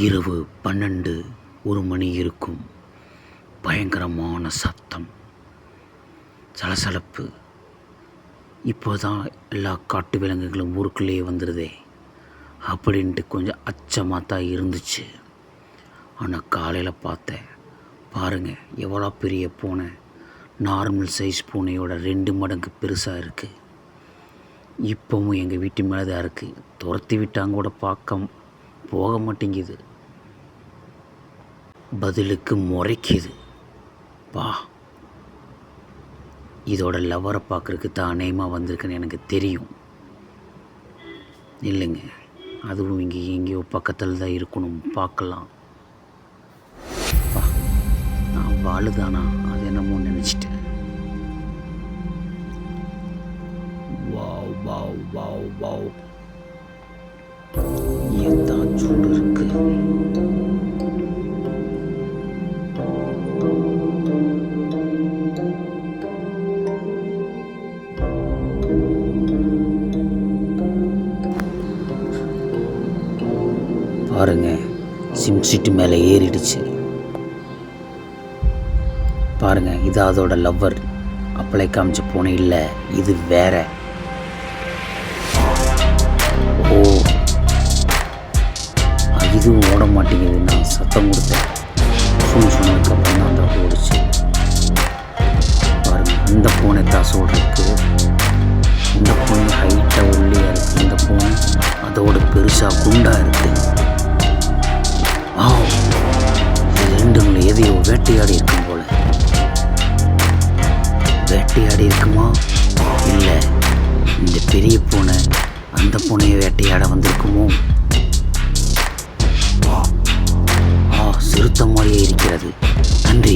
இரவு 12 மணி இருக்கும். பயங்கரமான சத்தம், சலசலப்பு. இப்போதான் எல்லா காட்டு விலங்குகளும் ஊருக்குள்ளேயே வந்துடுதே அப்படின்ட்டு கொஞ்சம் அச்சமாக தான் இருந்துச்சு. ஆனால் காலையில் பார்த்தேன், பாருங்கள் எவ்வளோ பெரிய பூனை. நார்மல் சைஸ் பூனையோட 2 மடங்கு பெருசாக இருக்குது. இப்போவும் எங்கள் வீட்டு மேலே தான் இருக்குது. துரத்தி விட்டாங்க கூட போக மாட்டேங்குது. பதிலுக்கு முறைக்குது. பா, இதோட லவரை பார்க்குறதுக்கு தான் அநேகமாக வந்திருக்குன்னு எனக்கு தெரியும். இல்லைங்க, அதுவும் இங்கே எங்கேயோ பக்கத்தில் தான் இருக்கணும். பார்க்கலாம். நான் வாழுதானா அது என்னமோ நினச்சிட்டேன். வாவ் வாவ் வாவ் வாவ், எதான் சூடு இருக்கு. பாருங்க, சிம்சிட்டு மேலே ஏறிடுச்சு. பாருங்க, இது அதோட லவ்வர். அப்பளை காமிச்ச பூனை இல்லை, இது வேற. ஓ, இதுவும் ஓட மாட்டேங்குது. நான் சத்தம் கொடுத்தேன். சொன்னதுக்கப்புறம் தான் அந்த ஓடிச்சு. பாருங்க, இந்த பூனை தாசோடு இருக்குது. இந்த பூனை ஹைட்டாக ஒல்லியாக இருக்குது. இந்த பூனை அதோட பெருசாக குண்டாக இருக்குது. இது ரெண்டுங்களை எதையோ வேட்டையாடி இருக்கும் போல. வேட்டையாடி இருக்குமா, இல்லை இந்த பெரிய பூனை அந்த பூனையை வேட்டையாட வந்திருக்குமோ? சிறுத்தை மாதிரியே இருக்கிறது. நன்றி.